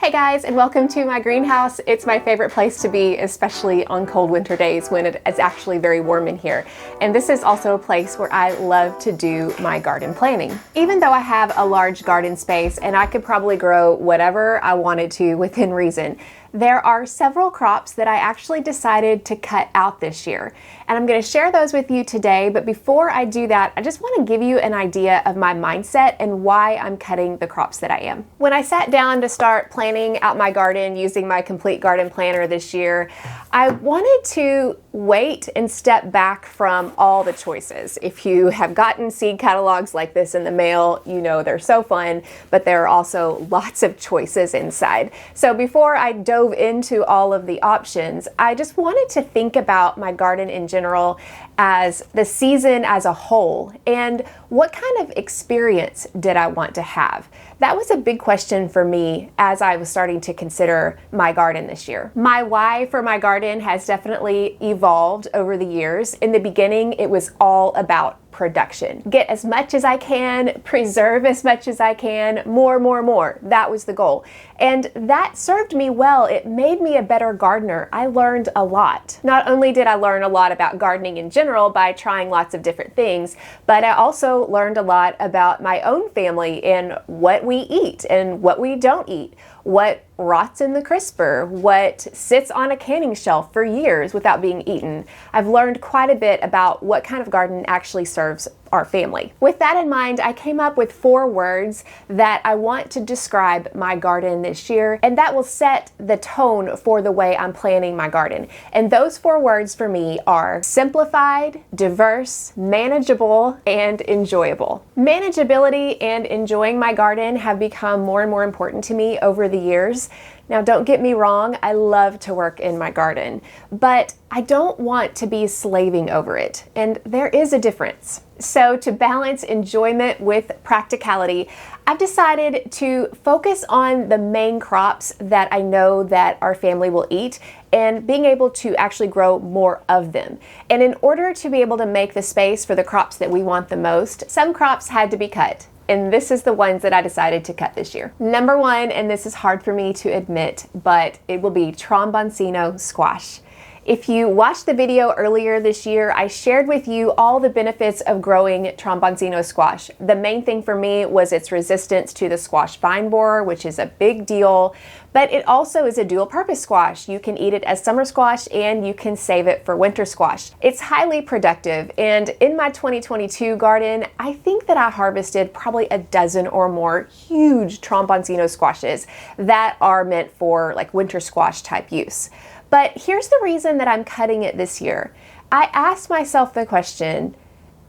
Hey guys, and welcome to my greenhouse. It's my favorite place to be, especially on cold winter days when it is actually very warm in here. And this is also a place where I love to do my garden planning. Even though I have a large garden space and I could probably grow whatever I wanted to within reason, there are several crops that I actually decided to cut out this year. And I'm going to share those with you today, but before I do that, I just want to give you an idea of my mindset and why I'm cutting the crops that I am. When I sat down to start planning out my garden using my complete garden planner this year, I wanted to wait and step back from all the choices. If you have gotten seed catalogs like this in the mail, you know they're so fun, but there are also lots of choices inside. So before I dove into all of the options, I just wanted to think about my garden in general as the season as a whole and what kind of experience did I want to have. That was a big question for me as I was starting to consider my garden this year. My why for my garden has definitely evolved over the years. In the beginning, it was all about production. Get as much as I can, preserve as much as I can, more. That was the goal. And that served me well. It made me a better gardener. I learned a lot. Not only did I learn a lot about gardening in general by trying lots of different things, but I also learned a lot about my own family and what we eat and what we don't eat, what rots in the crisper, what sits on a canning shelf for years without being eaten. I've learned quite a bit about what kind of garden actually serves our family. With that in mind, I came up with 4 words that I want to describe my garden this year, and that will set the tone for the way I'm planning my garden. And those 4 words for me are simplified, diverse, manageable, and enjoyable. Manageability and enjoying my garden have become more and more important to me over the years. Now, don't get me wrong, I love to work in my garden, but I don't want to be slaving over it, and there is a difference. So to balance enjoyment with practicality, I've decided to focus on the main crops that I know that our family will eat and being able to actually grow more of them. And in order to be able to make the space for the crops that we want the most, some crops had to be cut. And this is the ones that I decided to cut this year. Number 1, and this is hard for me to admit, but it will be Tromboncino Squash. If you watched the video earlier this year, I shared with you all the benefits of growing Tromboncino squash. The main thing for me was its resistance to the squash vine borer, which is a big deal, but it also is a dual-purpose squash. You can eat it as summer squash and you can save it for winter squash. It's highly productive, and in my 2022 garden, I think that I harvested probably a dozen or more huge Tromboncino squashes that are meant for like winter squash type use. But here's the reason that I'm cutting it this year. I asked myself the question,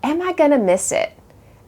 am I gonna miss it?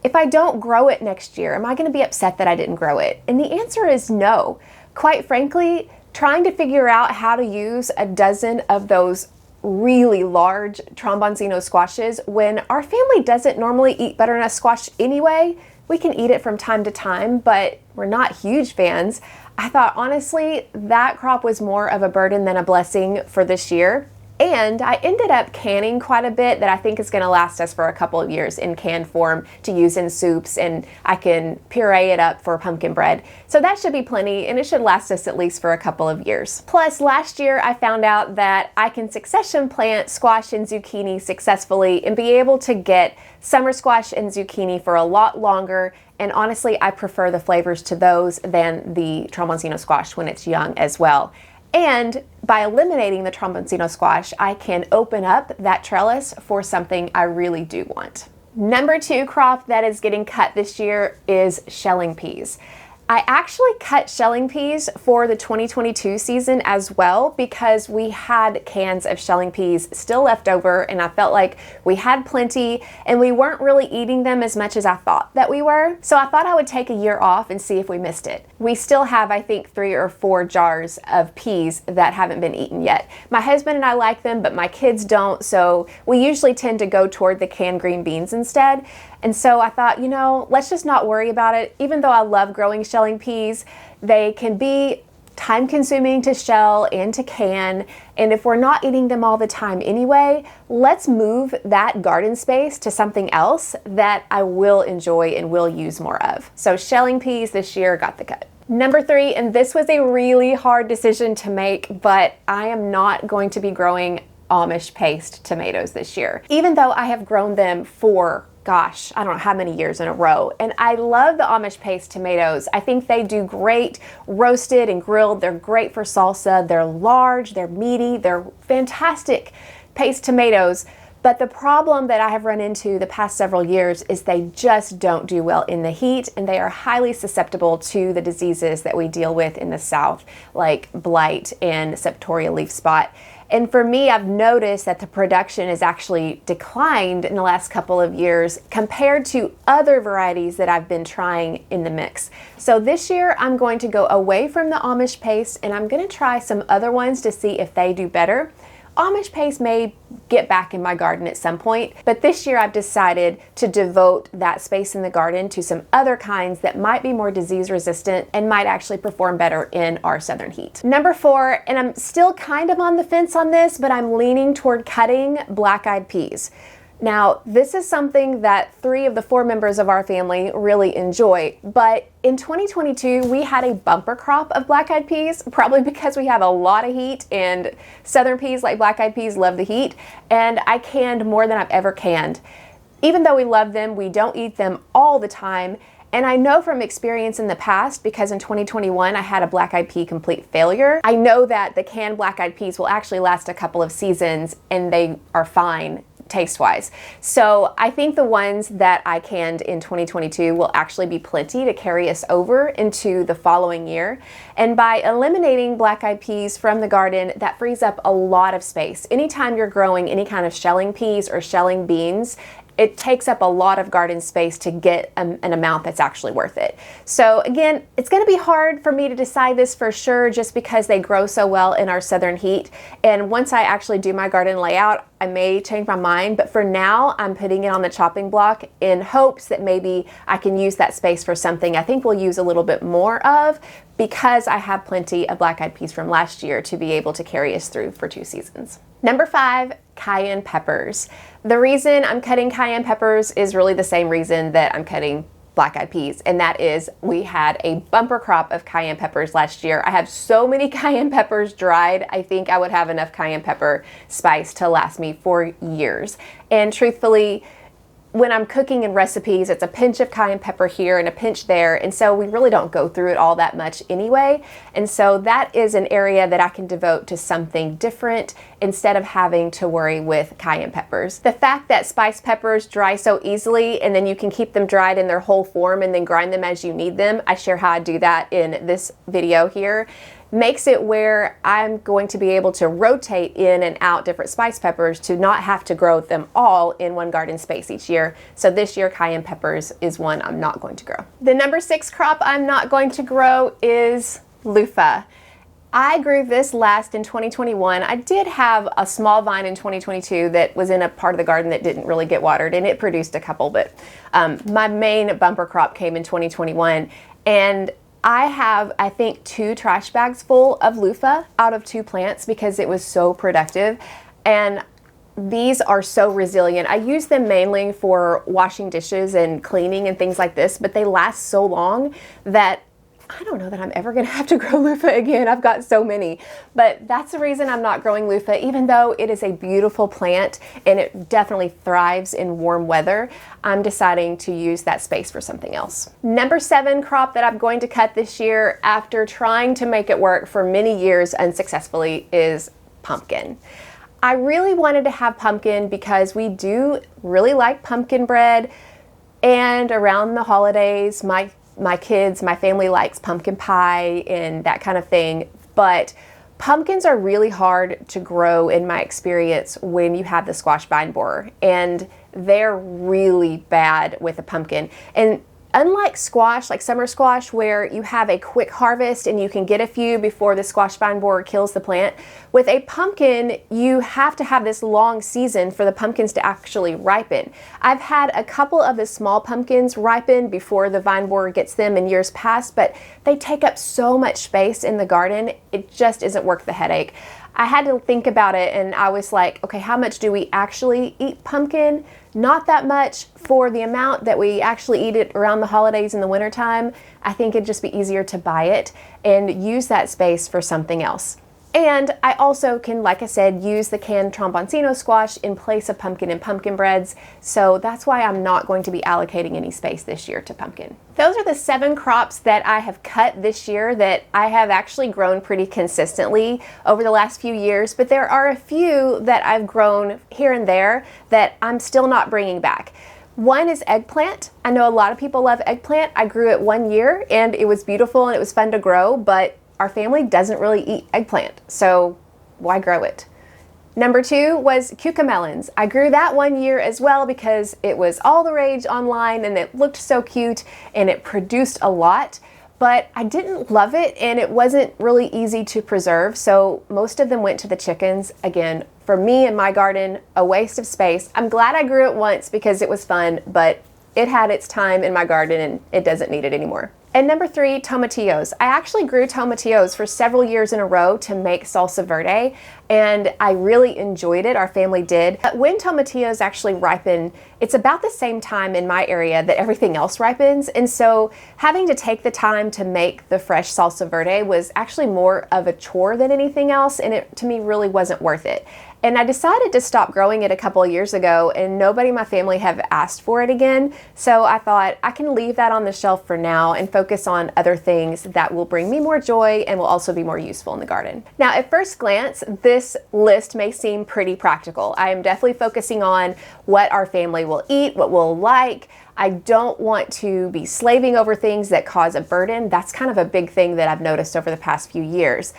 If I don't grow it next year, am I gonna be upset that I didn't grow it? And the answer is no. Quite frankly, trying to figure out how to use a dozen of those really large Tromboncino squashes when our family doesn't normally eat butternut squash anyway. We can eat it from time to time, but we're not huge fans. I thought, honestly, that crop was more of a burden than a blessing for this year. And I ended up canning quite a bit that I think is going to last us for a couple of years in canned form to use in soups, and I can puree it up for pumpkin bread. So that should be plenty, and it should last us at least for a couple of years. Plus, last year I found out that I can succession plant squash and zucchini successfully and be able to get summer squash and zucchini for a lot longer. And honestly, I prefer the flavors to those than the Tromboncino squash when it's young as well. And by eliminating the Tromboncino squash, I can open up that trellis for something I really do want. Number 2 crop that is getting cut this year is shelling peas. I actually cut shelling peas for the 2022 season as well because we had cans of shelling peas still left over, and I felt like we had plenty and we weren't really eating them as much as I thought that we were. So I thought I would take a year off and see if we missed it. We still have, I think, 3 or 4 jars of peas that haven't been eaten yet. My husband and I like them, but my kids don't, so we usually tend to go toward the canned green beans instead. And so I thought, you know, let's just not worry about it. Even though I love growing shelling peas, they can be time consuming to shell and to can. And if we're not eating them all the time anyway, let's move that garden space to something else that I will enjoy and will use more of. So shelling peas this year got the cut. Number 3, and this was a really hard decision to make, but I am not going to be growing Amish Paste tomatoes this year. Even though I have grown them for, gosh, I don't know how many years in a row. And I love the Amish Paste tomatoes. I think they do great roasted and grilled. They're great for salsa. They're large, they're meaty, they're fantastic paste tomatoes. But the problem that I have run into the past several years is they just don't do well in the heat, and they are highly susceptible to the diseases that we deal with in the South, like blight and septoria leaf spot. And for me, I've noticed that the production has actually declined in the last couple of years compared to other varieties that I've been trying in the mix. So this year, I'm going to go away from the Amish Paste, and I'm going to try some other ones to see if they do better. Amish Paste may get back in my garden at some point, but this year I've decided to devote that space in the garden to some other kinds that might be more disease resistant and might actually perform better in our southern heat. Number 4, and I'm still kind of on the fence on this, but I'm leaning toward cutting black-eyed peas. Now, this is something that 3 of the 4 members of our family really enjoy, but in 2022, we had a bumper crop of black-eyed peas, probably because we have a lot of heat, and southern peas, like black-eyed peas, love the heat, and I canned more than I've ever canned. Even though we love them, we don't eat them all the time, and I know from experience in the past, because in 2021 I had a black-eyed pea complete failure, I know that the canned black-eyed peas will actually last a couple of seasons, and they are fine taste-wise. So I think the ones that I canned in 2022 will actually be plenty to carry us over into the following year. And by eliminating black-eyed peas from the garden, that frees up a lot of space. Anytime you're growing any kind of shelling peas or shelling beans, it takes up a lot of garden space to get an amount that's actually worth it. So again, it's going to be hard for me to decide this for sure just because they grow so well in our southern heat. And once I actually do my garden layout, I may change my mind, but for now I'm putting it on the chopping block in hopes that maybe I can use that space for something I think we'll use a little bit more of, because I have plenty of black-eyed peas from last year to be able to carry us through for 2 seasons. Number 5, cayenne peppers. The reason I'm cutting cayenne peppers is really the same reason that I'm cutting black-eyed peas, and that is we had a bumper crop of cayenne peppers last year. I have so many cayenne peppers dried, I think I would have enough cayenne pepper spice to last me for years. And truthfully, when I'm cooking in recipes, it's a pinch of cayenne pepper here and a pinch there, and so we really don't go through it all that much anyway. And so that is an area that I can devote to something different instead of having to worry with cayenne peppers. The fact that spice peppers dry so easily and then you can keep them dried in their whole form and then grind them as you need them, I share how I do that in this video here, makes it where I'm going to be able to rotate in and out different spice peppers to not have to grow them all in one garden space each year. So this year, cayenne peppers is one I'm not going to grow. The number 6 crop I'm not going to grow is Luffa. I grew this last in 2021. I did have a small vine in 2022 that was in a part of the garden that didn't really get watered, and it produced a couple, but my main bumper crop came in 2021, and I have, I think, 2 trash bags full of Luffa out of 2 plants because it was so productive. And these are so resilient. I use them mainly for washing dishes and cleaning and things like this, but they last so long that I don't know that I'm ever going to have to grow Luffa again. I've got so many, but that's the reason I'm not growing Luffa, even though it is a beautiful plant and it definitely thrives in warm weather. I'm deciding to use that space for something else. Number 7 crop that I'm going to cut this year after trying to make it work for many years unsuccessfully is pumpkin. I really wanted to have pumpkin because we do really like pumpkin bread, and around the holidays, my kids, my family likes pumpkin pie and that kind of thing, but pumpkins are really hard to grow in my experience when you have the squash vine borer, and they're really bad with a pumpkin. And unlike squash, like summer squash, where you have a quick harvest and you can get a few before the squash vine borer kills the plant, with a pumpkin, you have to have this long season for the pumpkins to actually ripen. I've had a couple of the small pumpkins ripen before the vine borer gets them in years past, but they take up so much space in the garden, it just isn't worth the headache. I had to think about it, and I was like, okay, how much do we actually eat pumpkin? Not that much. For the amount that we actually eat it around the holidays in the wintertime, I think it'd just be easier to buy it and use that space for something else. And I also can, like I said, use the canned Tromboncino squash in place of pumpkin and pumpkin breads. So that's why I'm not going to be allocating any space this year to pumpkin. Those are the 7 crops that I have cut this year that I have actually grown pretty consistently over the last few years, but there are a few that I've grown here and there that I'm still not bringing back. One is eggplant. I know a lot of people love eggplant. I grew it 1 year and it was beautiful and it was fun to grow, but our family doesn't really eat eggplant, so why grow it? Number 2 was cucamelons. I grew that 1 year as well because it was all the rage online and it looked so cute and it produced a lot, but I didn't love it and it wasn't really easy to preserve, so most of them went to the chickens. Again, for me and my garden, a waste of space. I'm glad I grew it once because it was fun, but it had its time in my garden and it doesn't need it anymore. And number 3, tomatillos. I actually grew tomatillos for several years in a row to make salsa verde, and I really enjoyed it. Our family did. But when tomatillos actually ripen, it's about the same time in my area that everything else ripens, and so having to take the time to make the fresh salsa verde was actually more of a chore than anything else, and it to me really wasn't worth it. And I decided to stop growing it a couple of years ago, and nobody in my family have asked for it again. So I thought I can leave that on the shelf for now and focus on other things that will bring me more joy and will also be more useful in the garden. Now, at first glance, this list may seem pretty practical. I am definitely focusing on what our family will eat, what we'll like. I don't want to be slaving over things that cause a burden. That's kind of a big thing that I've noticed over the past few years.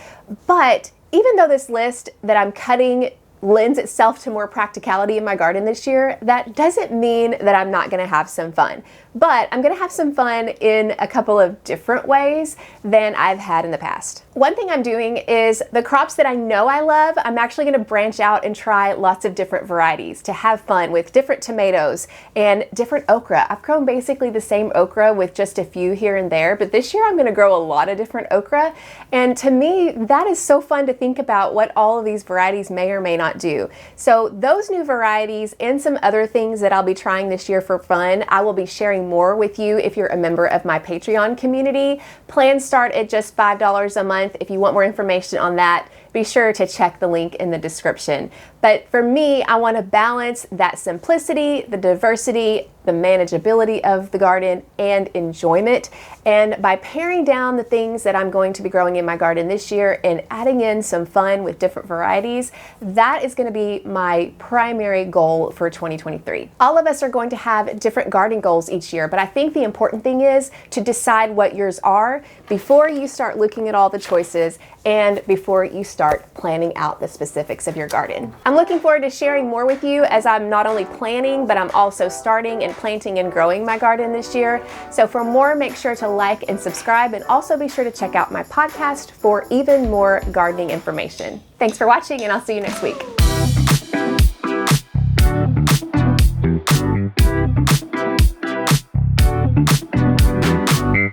But even though this list that I'm cutting lends itself to more practicality in my garden this year, that doesn't mean that I'm not gonna have some fun. But I'm gonna have some fun in a couple of different ways than I've had in the past. One thing I'm doing is the crops that I know I love, I'm actually gonna branch out and try lots of different varieties to have fun with different tomatoes and different okra. I've grown basically the same okra with just a few here and there, but this year I'm gonna grow a lot of different okra. And to me, that is so fun to think about what all of these varieties may or may not do. So those new varieties and some other things that I'll be trying this year for fun, I will be sharing more with you if you're a member of my Patreon community. Plans start at just $5 a month. If you want more information on that, be sure to check the link in the description. But for me, I want to balance that simplicity, the diversity, the manageability of the garden, and enjoyment. And by paring down the things that I'm going to be growing in my garden this year and adding in some fun with different varieties, that is going to be my primary goal for 2023. All of us are going to have different garden goals each year, but I think the important thing is to decide what yours are before you start looking at all the choices and before you start planning out the specifics of your garden. I'm looking forward to sharing more with you as I'm not only planning, but I'm also starting and planting and growing my garden this year. So for more, make sure to like and subscribe, and also be sure to check out my podcast for even more gardening information. Thanks for watching, and I'll see you next week.